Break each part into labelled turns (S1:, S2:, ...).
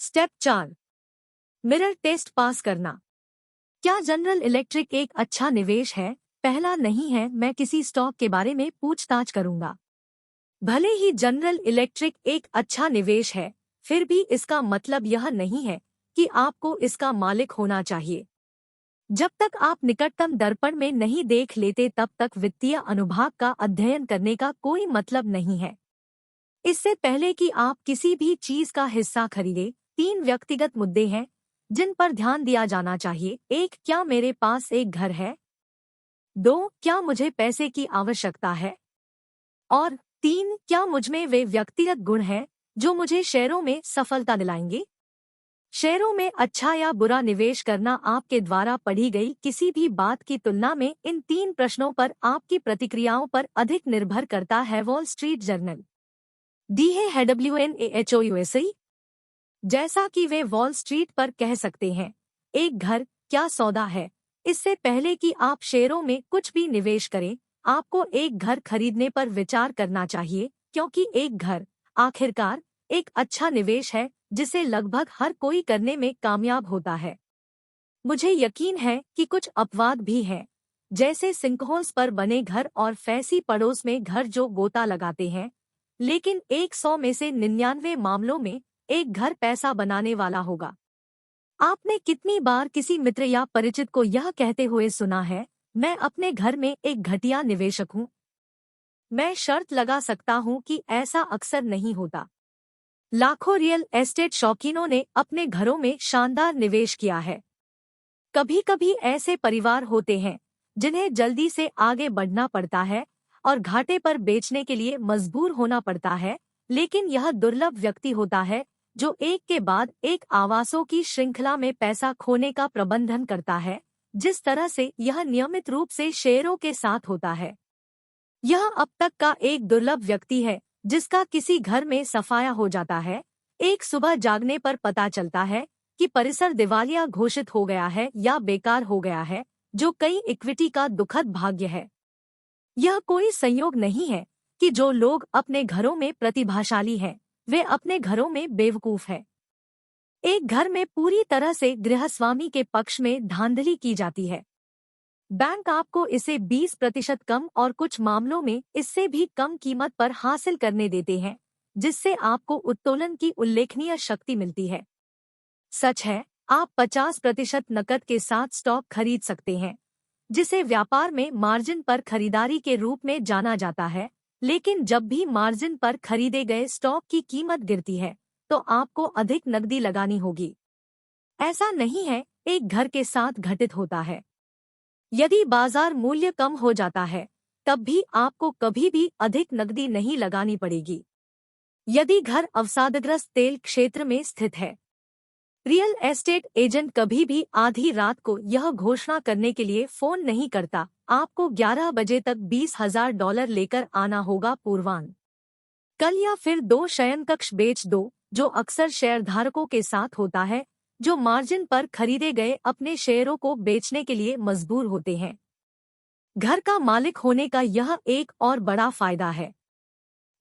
S1: Step 4, mirror test pass करना। क्या general electric एक अच्छा निवेश है? पहला, नहीं है। मैं किसी स्टॉक के बारे में पूछताछ करूंगा। भले ही जनरल इलेक्ट्रिक एक अच्छा निवेश है, फिर भी इसका मतलब यह नहीं है कि आपको इसका मालिक होना चाहिए। जब तक आप निकटतम दर्पण में नहीं देख लेते तब तक वित्तीय अनुभाग का अध्ययन करने का कोई मतलब नहीं है। इससे पहले कि आप किसी भी चीज का हिस्सा खरीदें, 3 व्यक्तिगत मुद्दे हैं जिन पर ध्यान दिया जाना चाहिए। 1, क्या मेरे पास एक घर है? 2, क्या मुझे पैसे की आवश्यकता है? और 3, क्या मुझमें वे व्यक्तिगत गुण हैं जो मुझे शेयरों में सफलता दिलाएंगे? शेयरों में अच्छा या बुरा निवेश करना आपके द्वारा पढ़ी गई किसी भी बात की तुलना में इन 3 प्रश्नों पर आपकी प्रतिक्रियाओं पर अधिक निर्भर करता है। Wall street journal. डी है WNAHOUSI। जैसा कि वे वॉल स्ट्रीट पर कह सकते हैं, एक घर क्या सौदा है। इससे पहले कि आप शेयरों में कुछ भी निवेश करें, आपको एक घर खरीदने पर विचार करना चाहिए, क्योंकि एक घर आखिरकार एक अच्छा निवेश है जिसे लगभग हर कोई करने में कामयाब होता है। मुझे यकीन है कि कुछ अपवाद भी हैं, जैसे सिंकहोल्स पर बने घर और फैंसी पड़ोस में घर जो गोता लगाते हैं, लेकिन 100 में से 99 मामलों में एक घर पैसा बनाने वाला होगा। आपने कितनी बार किसी मित्र या परिचित को यह कहते हुए सुना है, मैं अपने घर में एक घटिया निवेशक हूँ? मैं शर्त लगा सकता हूँ कि ऐसा अक्सर नहीं होता। लाखों रियल एस्टेट शौकीनों ने अपने घरों में शानदार निवेश किया है। कभी कभी ऐसे परिवार होते हैं जिन्हें जल्दी से आगे बढ़ना पड़ता है और घाटे पर बेचने के लिए मजबूर होना पड़ता है, लेकिन यह दुर्लभ व्यक्ति होता है जो एक के बाद एक आवासों की श्रृंखला में पैसा खोने का प्रबंधन करता है, जिस तरह से यह नियमित रूप से शेयरों के साथ होता है। यह अब तक का एक दुर्लभ व्यक्ति है जिसका किसी घर में सफाया हो जाता है। एक सुबह जागने पर पता चलता है कि परिसर दिवालिया घोषित हो गया है या बेकार हो गया है, जो कई इक्विटी का दुखद भाग्य है। यह कोई संयोग नहीं है कि जो लोग अपने घरों में प्रतिभाशाली हैं, वे अपने घरों में बेवकूफ हैं। एक घर में पूरी तरह से गृहस्वामी के पक्ष में धांधली की जाती है। बैंक आपको इसे 20% कम और कुछ मामलों में इससे भी कम कीमत पर हासिल करने देते हैं, जिससे आपको उत्तोलन की उल्लेखनीय शक्ति मिलती है। सच है, आप 50% नकद के साथ स्टॉक खरीद सकते हैं, जिसे व्यापार में मार्जिन पर खरीदारी के रूप में जाना जाता है, लेकिन जब भी मार्जिन पर खरीदे गए स्टॉक की कीमत गिरती है, तो आपको अधिक नकदी लगानी होगी। ऐसा नहीं है एक घर के साथ घटित होता है। यदि बाजार मूल्य कम हो जाता है, तब भी आपको कभी भी अधिक नकदी नहीं लगानी पड़ेगी। यदि घर अवसादग्रस्त तेल क्षेत्र में स्थित है, रियल एस्टेट एजेंट कभी भी आधी रात को यह घोषणा करने के लिए फोन नहीं करता, आपको 11 बजे तक $20,000 लेकर आना होगा पूर्वाह्न। कल या फिर 2 शयनकक्ष बेच दो, जो अक्सर शेयरधारकों के साथ होता है जो मार्जिन पर खरीदे गए अपने शेयरों को बेचने के लिए मजबूर होते हैं। घर का मालिक होने का यह एक और बड़ा फायदा है।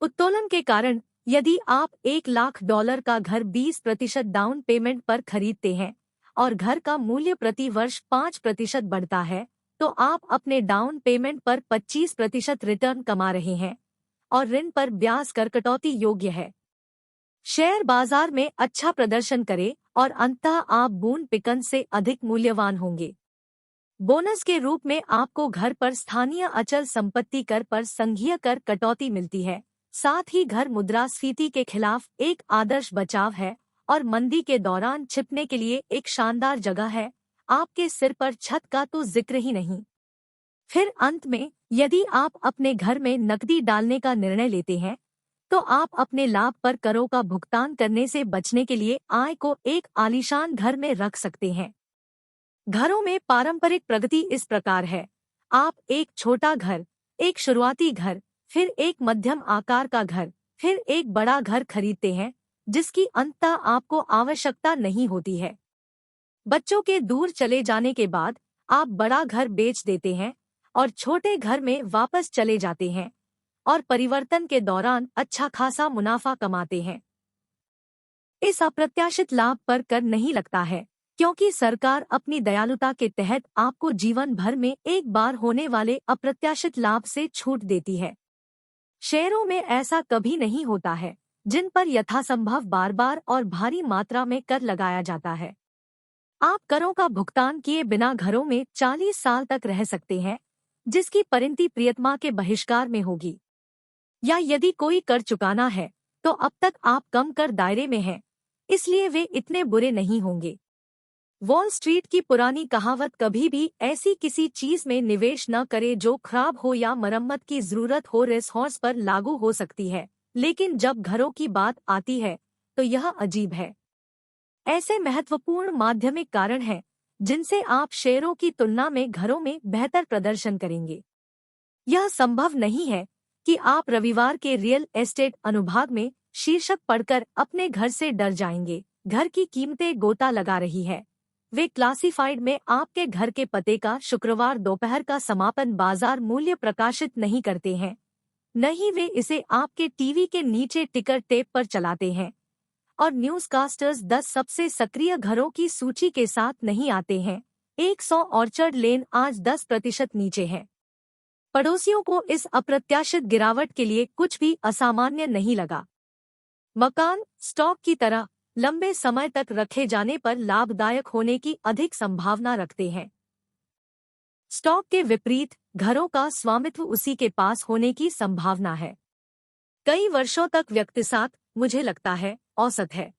S1: उत्तोलन के कारण यदि आप $1,00,000 का घर 20% डाउन पेमेंट पर खरीदते हैं और घर का मूल्य प्रति वर्ष 5% बढ़ता है, तो आप अपने डाउन पेमेंट पर 25% रिटर्न कमा रहे हैं और ऋण पर ब्याज कर कटौती योग्य है। शेयर बाजार में अच्छा प्रदर्शन करें और अंततः आप बूंद पिकन से अधिक मूल्यवान होंगे। बोनस के रूप में आपको घर पर स्थानीय अचल संपत्ति कर पर संघीय कर कटौती मिलती है। साथ ही घर मुद्रास्फीति के खिलाफ एक आदर्श बचाव है और मंदी के दौरान छिपने के लिए एक शानदार जगह है। आपके सिर पर छत का तो जिक्र ही नहीं। फिर अंत में, यदि आप अपने घर में नकदी डालने का निर्णय लेते हैं, तो आप अपने लाभ पर करों का भुगतान करने से बचने के लिए आय को एक आलीशान घर में रख सकते हैं। घरों में पारंपरिक प्रगति इस प्रकार है। आप एक छोटा घर, एक शुरुआती घर, फिर एक मध्यम आकार का घर, फिर एक बड़ा घर खरीदते हैं, जिसकी अंततः आपको आवश्यकता नहीं होती है। बच्चों के दूर चले जाने के बाद आप बड़ा घर बेच देते हैं और छोटे घर में वापस चले जाते हैं और परिवर्तन के दौरान अच्छा खासा मुनाफा कमाते हैं। इस अप्रत्याशित लाभ पर कर नहीं लगता है, क्योंकि सरकार अपनी दयालुता के तहत आपको जीवन भर में एक बार होने वाले अप्रत्याशित लाभ से छूट देती है। शेयरों में ऐसा कभी नहीं होता है, जिन पर यथासंभव बार बार और भारी मात्रा में कर लगाया जाता है। आप करों का भुगतान किए बिना घरों में 40 साल तक रह सकते हैं, जिसकी परिणति प्रियतमा के बहिष्कार में होगी। या यदि कोई कर चुकाना है, तो अब तक आप कम कर दायरे में हैं, इसलिए वे इतने बुरे नहीं होंगे। वॉल स्ट्रीट की पुरानी कहावत कभी भी ऐसी किसी चीज में निवेश न करे जो खराब हो या मरम्मत की जरूरत हो रेसहॉर्स पर लागू हो सकती है, लेकिन जब घरों की बात आती है तो यह अजीब है। ऐसे महत्वपूर्ण माध्यमिक कारण हैं जिनसे आप शेयरों की तुलना में घरों में बेहतर प्रदर्शन करेंगे। यह संभव नहीं है कि आप रविवार के रियल एस्टेट अनुभाग में शीर्षक पढ़कर अपने घर से डर जाएंगे, घर की कीमतें गोता लगा रही है। वे क्लासिफाइड में आपके घर के पते का शुक्रवार दोपहर का समापन बाजार मूल्य प्रकाशित नहीं करते हैं, न ही वे इसे आपके टीवी के नीचे टिकर टेप पर चलाते हैं, और न्यूज़कास्टर्स 10 सबसे सक्रिय घरों की सूची के साथ नहीं आते हैं। 100 ऑर्चर्ड लेन आज 10% नीचे है। पड़ोसियों को इस अप्रत्याशित गिरावट के लिए कुछ भी असामान्य नहीं लगा। मकान स्टॉक की तरह लंबे समय तक रखे जाने पर लाभदायक होने की अधिक संभावना रखते हैं। स्टॉक के विपरीत घरों का स्वामित्व उसी के पास होने की संभावना है। कई वर्षों तक व्यक्तिसाथ, मुझे लगता है, औसत है।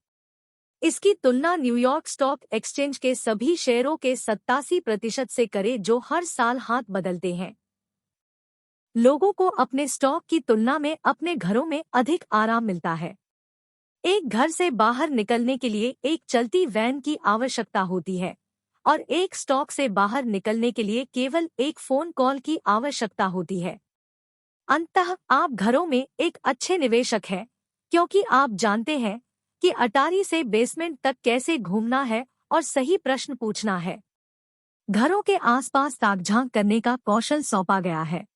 S1: इसकी तुलना न्यूयॉर्क स्टॉक एक्सचेंज के सभी शेयरों के 87% से करें जो हर साल हाथ बदलते हैं। लोगों को अपने स्टॉक की तुलना में अपने घरों में अधिक आराम मिलता है। एक घर से बाहर निकलने के लिए एक चलती वैन की आवश्यकता होती है, और एक स्टॉक से बाहर निकलने के लिए केवल एक फोन कॉल की आवश्यकता होती है। अंततः आप घरों में एक अच्छे निवेशक हैं, क्योंकि आप जानते हैं कि अटारी से बेसमेंट तक कैसे घूमना है और सही प्रश्न पूछना है। घरों के आसपास ताकझांक करने का कौशल सौंपा गया है।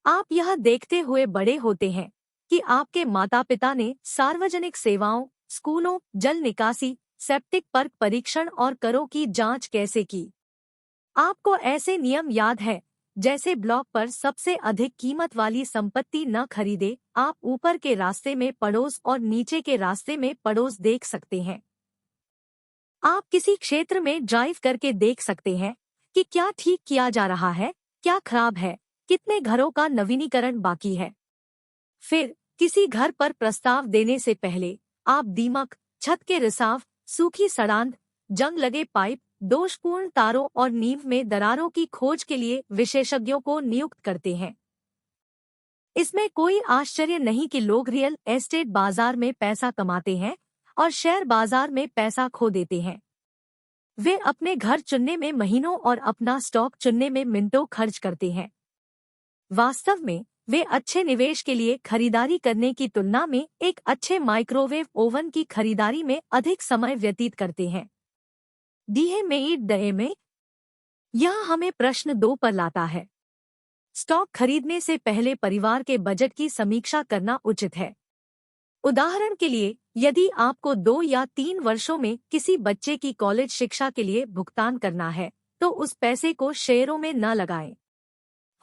S1: आप यह देखते हुए बड़े होते हैं कि आपके माता-पिता ने सार्वजनिक सेवाओं, स्कूलों, जल निकासी, सेप्टिक पर्क परीक्षण और करों की जांच कैसे की। आपको ऐसे नियम याद है, जैसे ब्लॉक पर सबसे अधिक कीमत वाली संपत्ति न खरीदे। आप ऊपर के रास्ते में पड़ोस और नीचे के रास्ते में पड़ोस देख सकते हैं। आप किसी क्षेत्र में ड्राइव करके देख सकते हैं कि क्या ठीक किया जा रहा है, क्या खराब है, कितने घरों का नवीनीकरण बाकी है। फिर किसी घर पर प्रस्ताव देने से पहले आप दीमक, छत के रिसाव, सूखी सड़ांध, जंग लगे पाइप, दोषपूर्ण तारों और नींव में दरारों की खोज के लिए विशेषज्ञों को नियुक्त करते हैं। इसमें कोई आश्चर्य नहीं कि लोग रियल एस्टेट बाजार में पैसा कमाते हैं और शेयर बाजार में पैसा खो देते हैं। वे अपने घर चुनने में महीनों और अपना स्टॉक चुनने में मिनटों खर्च करते हैं। वास्तव में वे अच्छे निवेश के लिए खरीदारी करने की तुलना में एक अच्छे माइक्रोवेव ओवन की खरीदारी में अधिक समय व्यतीत करते हैं। डीहे मेड दए में यह हमें प्रश्न 2 पर लाता है। स्टॉक खरीदने से पहले परिवार के बजट की समीक्षा करना उचित है। उदाहरण के लिए, यदि आपको 2 या 3 वर्षों में किसी बच्चे की कॉलेज शिक्षा के लिए भुगतान करना है, तो उस पैसे को शेयरों में न लगाएं।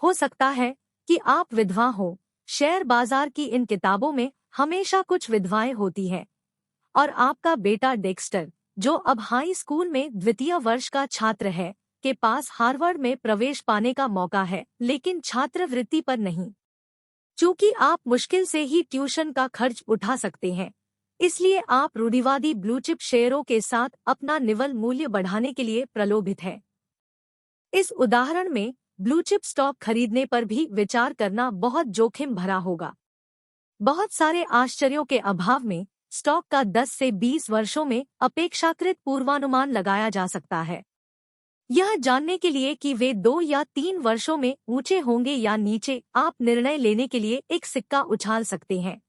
S1: हो सकता है कि आप विधवा हो। शेयर बाजार की इन किताबों में हमेशा कुछ विधवाएं होती हैं, और आपका बेटा डेक्स्टर, जो अब हाई स्कूल में द्वितीय वर्ष का छात्र है, के पास हार्वर्ड में प्रवेश पाने का मौका है, लेकिन छात्रवृत्ति पर नहीं। चूंकि आप मुश्किल से ही ट्यूशन का खर्च उठा सकते हैं, इसलिए आप रूढ़िवादी ब्लूचिप शेयरों के साथ अपना निवल मूल्य बढ़ाने के लिए प्रलोभित हैं। इस उदाहरण में ब्लूचिप स्टॉक खरीदने पर भी विचार करना बहुत जोखिम भरा होगा। बहुत सारे आश्चर्यों के अभाव में स्टॉक का 10 से 20 वर्षों में अपेक्षाकृत पूर्वानुमान लगाया जा सकता है, यह जानने के लिए कि वे 2 या 3 वर्षों में ऊंचे होंगे या नीचे। आप निर्णय लेने के लिए एक सिक्का उछाल सकते हैं।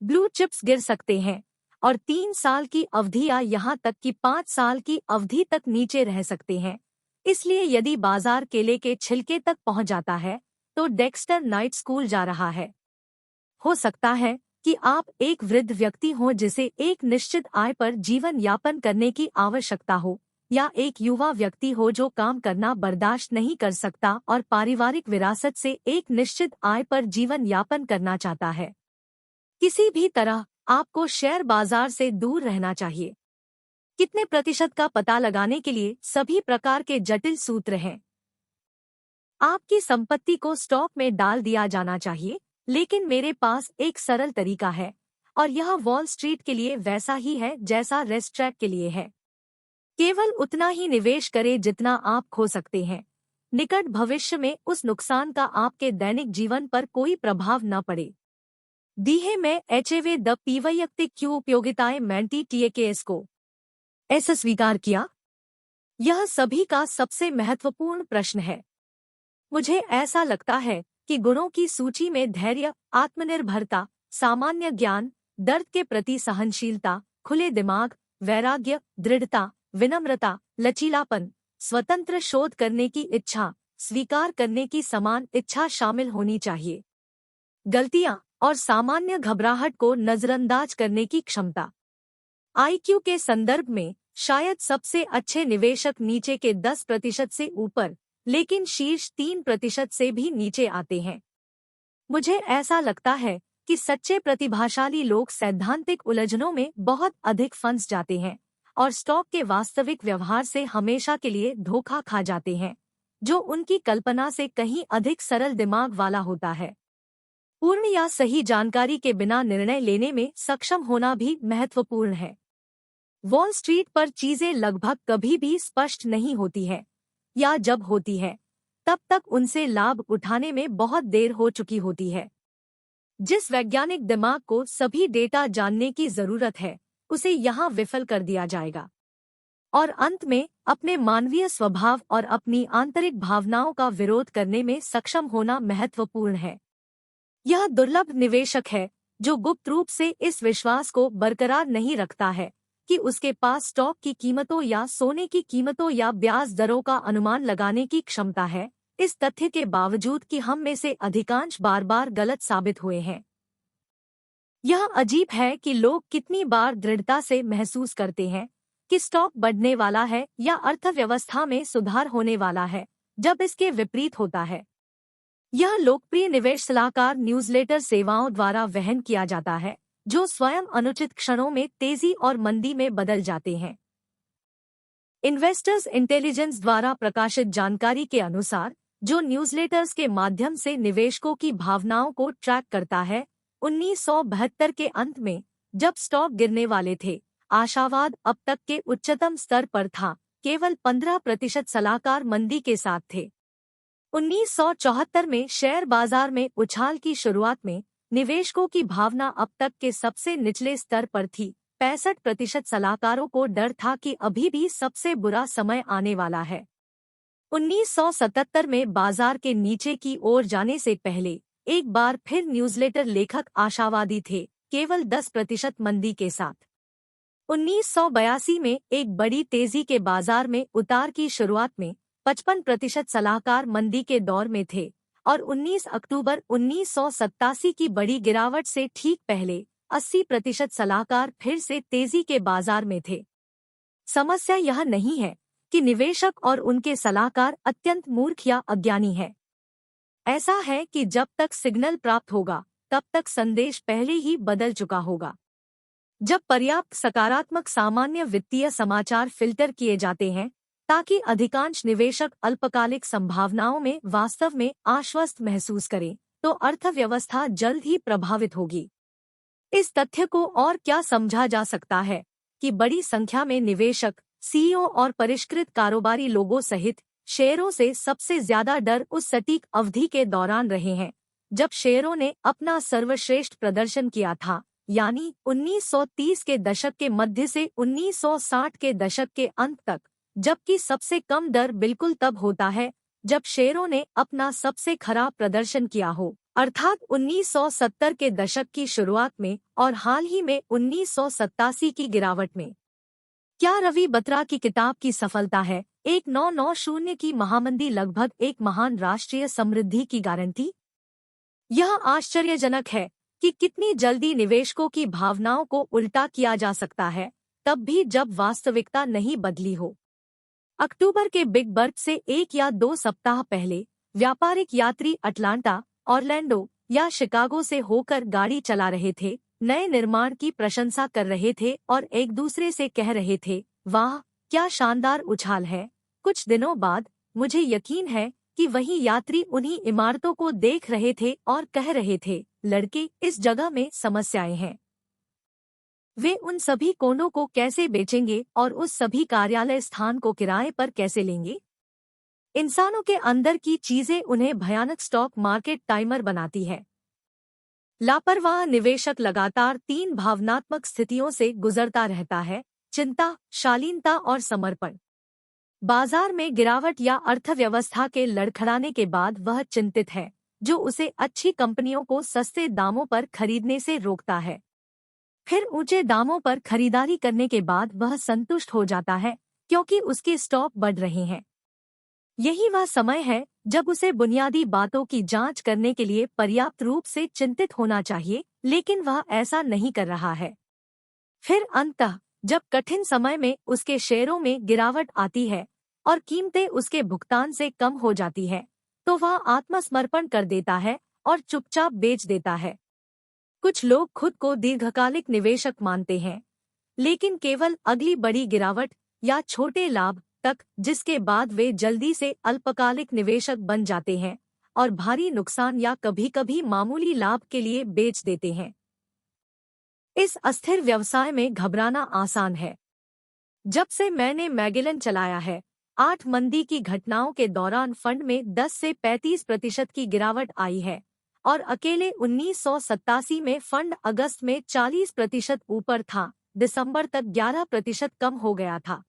S1: ब्लू चिप्स गिर सकते हैं और 3 साल की अवधि या यहाँ तक कि 5 साल की अवधि तक नीचे रह सकते हैं। इसलिए यदि बाजार केले के छिलके तक पहुंच जाता है, तो डेक्स्टर नाइट स्कूल जा रहा है। हो सकता है कि आप एक वृद्ध व्यक्ति हों जिसे एक निश्चित आय पर जीवन यापन करने की आवश्यकता हो, या एक युवा व्यक्ति हो जो काम करना बर्दाश्त नहीं कर सकता और पारिवारिक विरासत से एक निश्चित आय पर जीवन यापन करना चाहता है। किसी भी तरह आपको शेयर बाजार से दूर रहना चाहिए। कितने प्रतिशत का पता लगाने के लिए सभी प्रकार के जटिल सूत्र हैं। आपकी संपत्ति को स्टॉक में डाल दिया जाना चाहिए, लेकिन मेरे पास एक सरल तरीका है और यह वॉल स्ट्रीट के लिए वैसा ही है जैसा रेसट्रैक के लिए है। केवल उतना ही निवेश करें जितना आप खो सकते हैं। निकट भविष्य में उस नुकसान का आपके दैनिक जीवन पर कोई प्रभाव न पड़े। दीहे में एचएवे द वैयक्तिक क्यों उपयोगिताएं मैंटी टीएकेएस को ऐसा स्वीकार किया? यह सभी का सबसे महत्वपूर्ण प्रश्न है। मुझे ऐसा लगता है कि गुणों की सूची में धैर्य, आत्मनिर्भरता, सामान्य ज्ञान, दर्द के प्रति सहनशीलता, खुले दिमाग, वैराग्य, दृढ़ता, विनम्रता, लचीलापन, स्वतंत्र शोध करने की इच्छा, स्वीकार करने की समान इच्छा शामिल होनी चाहिए। गलतियां और सामान्य घबराहट को नजरअंदाज करने की क्षमता। आईक्यू के संदर्भ में शायद सबसे अच्छे निवेशक नीचे के 10% से ऊपर, लेकिन शीर्ष 3% से भी नीचे आते हैं। मुझे ऐसा लगता है कि सच्चे प्रतिभाशाली लोग सैद्धांतिक उलझनों में बहुत अधिक फंस जाते हैं और स्टॉक के वास्तविक व्यवहार से हमेशा के लिए धोखा खा जाते हैं, जो उनकी कल्पना से कहीं अधिक सरल दिमाग वाला होता है। पूर्ण या सही जानकारी के बिना निर्णय लेने में सक्षम होना भी महत्वपूर्ण है। वॉल स्ट्रीट पर चीजें लगभग कभी भी स्पष्ट नहीं होती है, या जब होती है तब तक उनसे लाभ उठाने में बहुत देर हो चुकी होती है। जिस वैज्ञानिक दिमाग को सभी डेटा जानने की जरूरत है, उसे यहाँ विफल कर दिया जाएगा। और अंत में अपने मानवीय स्वभाव और अपनी आंतरिक भावनाओं का विरोध करने में सक्षम होना महत्वपूर्ण है। यह दुर्लभ निवेशक है जो गुप्त रूप से इस विश्वास को बरकरार नहीं रखता है कि उसके पास स्टॉक की कीमतों या सोने की कीमतों या ब्याज दरों का अनुमान लगाने की क्षमता है, इस तथ्य के बावजूद कि हम में से अधिकांश बार बार गलत साबित हुए हैं। यह अजीब है कि लोग कितनी बार दृढ़ता से महसूस करते हैं कि स्टॉक बढ़ने वाला है या अर्थव्यवस्था में सुधार होने वाला है, जब इसके विपरीत होता है। यह लोकप्रिय निवेश सलाहकार न्यूज़लेटर सेवाओं द्वारा वहन किया जाता है, जो स्वयं अनुचित क्षणों में तेजी और मंदी में बदल जाते हैं। इन्वेस्टर्स इंटेलिजेंस द्वारा प्रकाशित जानकारी के अनुसार, जो न्यूज़लेटर्स के माध्यम से निवेशकों की भावनाओं को ट्रैक करता है, 1972 के अंत में जब स्टॉक गिरने वाले थे, आशावाद अब तक के उच्चतम स्तर पर था। केवल 15% सलाहकार मंदी के साथ थे। 1974 में शेयर बाजार में उछाल की शुरुआत में निवेशकों की भावना अब तक के सबसे निचले स्तर पर थी। 65% सलाहकारों को डर था कि अभी भी सबसे बुरा समय आने वाला है। 1977 में बाजार के नीचे की ओर जाने से पहले एक बार फिर न्यूज़लेटर लेखक आशावादी थे, केवल 10% मंदी के साथ। 1982 में एक बड़ी तेजी के बाजार में उतार की शुरुआत में 55% सलाहकार मंदी के दौर में थे और 19 अक्टूबर 1987 की बड़ी गिरावट से ठीक पहले 80% सलाहकार फिर से तेजी के बाजार में थे। समस्या यह नहीं है कि निवेशक और उनके सलाहकार अत्यंत मूर्ख या अज्ञानी है। ऐसा है कि जब तक सिग्नल प्राप्त होगा, तब तक संदेश पहले ही बदल चुका होगा। जब पर्याप्त सकारात्मक सामान्य वित्तीय समाचार फिल्टर किए जाते हैं ताकि अधिकांश निवेशक अल्पकालिक संभावनाओं में वास्तव में आश्वस्त महसूस करें, तो अर्थव्यवस्था जल्द ही प्रभावित होगी। इस तथ्य को और क्या समझा जा सकता है कि बड़ी संख्या में निवेशक, सीईओ और परिष्कृत कारोबारी लोगों सहित शेयरों से सबसे ज्यादा डर उस सटीक अवधि के दौरान रहे हैं जब शेयरों ने अपना सर्वश्रेष्ठ प्रदर्शन किया था, यानी 1930 के दशक के मध्य से 1960 के दशक के अंत तक, जबकि सबसे कम डर बिल्कुल तब होता है जब शेयरों ने अपना सबसे खराब प्रदर्शन किया हो, अर्थात 1970 के दशक की शुरुआत में और हाल ही में 1987 की गिरावट में। क्या रवि बत्रा की किताब की सफलता है 1990 की महामंदी लगभग एक महान राष्ट्रीय समृद्धि की गारंटी? यह आश्चर्यजनक है कि कितनी जल्दी निवेशकों की भावनाओं को उल्टा किया जा सकता है, तब भी जब वास्तविकता नहीं बदली हो। अक्टूबर के बिग बर्थ से 1 या 2 सप्ताह पहले व्यापारिक यात्री अटलांटा, ऑरलैंडो या शिकागो से होकर गाड़ी चला रहे थे, नए निर्माण की प्रशंसा कर रहे थे और एक दूसरे से कह रहे थे, वाह क्या शानदार उछाल है। कुछ दिनों बाद मुझे यकीन है कि वही यात्री उन्हीं इमारतों को देख रहे थे और कह रहे थे, लड़के इस जगह में समस्याएं हैं। वे उन सभी कोनों को कैसे बेचेंगे और उस सभी कार्यालय स्थान को किराए पर कैसे लेंगे। इंसानों के अंदर की चीजें उन्हें भयानक स्टॉक मार्केट टाइमर बनाती है। लापरवाह निवेशक लगातार 3 भावनात्मक स्थितियों से गुजरता रहता है, चिंता, शालीनता और समर्पण। बाजार में गिरावट या अर्थव्यवस्था के लड़खड़ाने के बाद वह चिंतित है, जो उसे अच्छी कंपनियों को सस्ते दामों पर खरीदने से रोकता है। फिर ऊंचे दामों पर खरीदारी करने के बाद वह संतुष्ट हो जाता है, क्योंकि उसके स्टॉक बढ़ रहे हैं। यही वह समय है जब उसे बुनियादी बातों की जांच करने के लिए पर्याप्त रूप से चिंतित होना चाहिए, लेकिन वह ऐसा नहीं कर रहा है। फिर अंततः जब कठिन समय में उसके शेयरों में गिरावट आती है और कीमतें उसके भुगतान से कम हो जाती है, तो वह आत्मसमर्पण कर देता है और चुपचाप बेच देता है। कुछ लोग खुद को दीर्घकालिक निवेशक मानते हैं, लेकिन केवल अगली बड़ी गिरावट या छोटे लाभ तक, जिसके बाद वे जल्दी से अल्पकालिक निवेशक बन जाते हैं और भारी नुकसान या कभी-कभी मामूली लाभ के लिए बेच देते हैं। इस अस्थिर व्यवसाय में घबराना आसान है। जब से मैंने मैगेलन चलाया है, 8 मंदी की घटनाओं के दौरान फंड में 10 से 35% की गिरावट आई है और अकेले 1987 में फंड अगस्त में 40% ऊपर था, दिसंबर तक 11% कम हो गया था।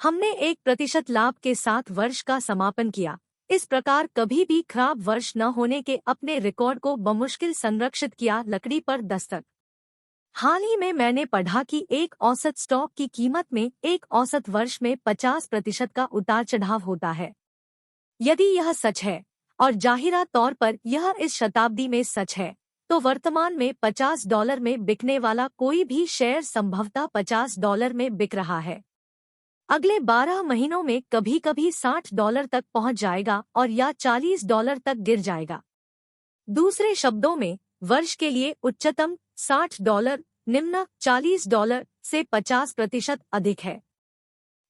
S1: हमने 1% लाभ के साथ वर्ष का समापन किया। इस प्रकार कभी भी खराब वर्ष न होने के अपने रिकॉर्ड को बमुश्किल संरक्षित किया। लकड़ी पर दस्तक। हाल ही में मैंने पढ़ा कि एक औसत स्टॉक की कीमत में एक औसत वर्ष में 50% का उतार चढ़ाव होता है। यदि यह सच है, और जाहिरा तौर पर यह इस शताब्दी में सच है, तो वर्तमान में $50 में बिकने वाला कोई भी शेयर संभवतः $50 में बिक रहा है। अगले 12 महीनों में कभी-कभी $60 तक पहुंच जाएगा और या $40 तक गिर जाएगा। दूसरे शब्दों में, वर्ष के लिए उच्चतम $60, निम्न $40 से 50% अधिक है।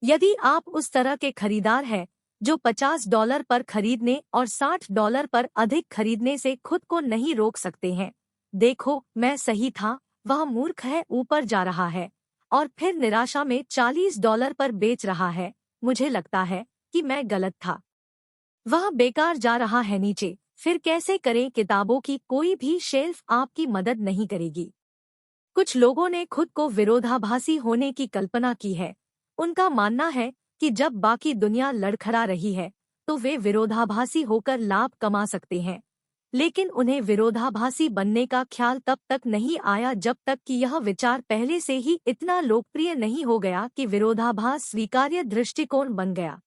S1: यदि आप उस तरह के खरीदार हैं जो $50 पर खरीदने और $60 पर अधिक खरीदने से खुद को नहीं रोक सकते हैं, देखो मैं सही था, वह मूर्ख है, ऊपर जा रहा है और फिर निराशा में $40 पर बेच रहा है, मुझे लगता है कि मैं गलत था। वह बेकार जा रहा है नीचे, फिर कैसे करें। किताबों की कोई भी शेल्फ आपकी मदद नहीं करेगी। कुछ लोगों ने खुद को विरोधाभासी होने की कल्पना की है। उनका मानना है कि जब बाकी दुनिया लड़खड़ा रही है, तो वे विरोधाभासी होकर लाभ कमा सकते हैं। लेकिन उन्हें विरोधाभासी बनने का ख्याल तब तक नहीं आया जब तक कि यह विचार पहले से ही इतना लोकप्रिय नहीं हो गया कि विरोधाभास स्वीकार्य दृष्टिकोण बन गया।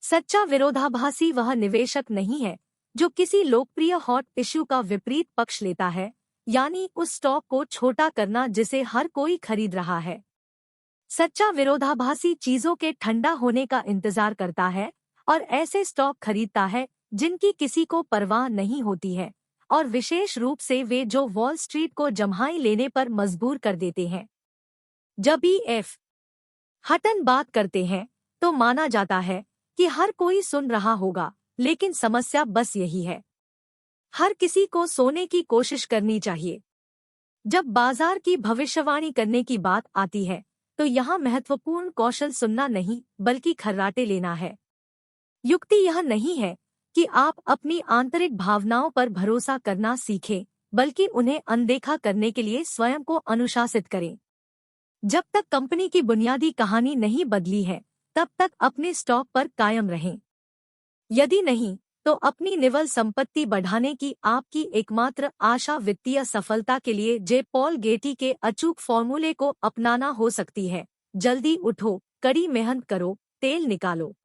S1: सच्चा विरोधाभासी वह निवेशक नहीं है जो किसी लोकप्रिय हॉट इश्यू का विपरीत पक्ष लेता है, यानी उस स्टॉक को छोटा करना जिसे हर कोई खरीद रहा है। सच्चा विरोधाभासी चीजों के ठंडा होने का इंतजार करता है और ऐसे स्टॉक खरीदता है जिनकी किसी को परवाह नहीं होती है, और विशेष रूप से वे जो वॉल स्ट्रीट को जम्हाई लेने पर मजबूर कर देते हैं। जब E.F. हटन बात करते हैं तो माना जाता है कि हर कोई सुन रहा होगा, लेकिन समस्या बस यही है, हर किसी को सोने की कोशिश करनी चाहिए। जब बाजार की भविष्यवाणी करने की बात आती है, तो यहाँ महत्वपूर्ण कौशल सुनना नहीं बल्कि खर्राटे लेना है। युक्ति यह नहीं है कि आप अपनी आंतरिक भावनाओं पर भरोसा करना सीखें, बल्कि उन्हें अनदेखा करने के लिए स्वयं को अनुशासित करें। जब तक कंपनी की बुनियादी कहानी नहीं बदली है, तब तक अपने स्टॉक पर कायम रहें। यदि नहीं, तो अपनी निवल संपत्ति बढ़ाने की आपकी एकमात्र आशा वित्तीय सफलता के लिए जे पॉल गेटी के अचूक फॉर्मूले को अपनाना हो सकती है। जल्दी उठो, कड़ी मेहनत करो, तेल निकालो।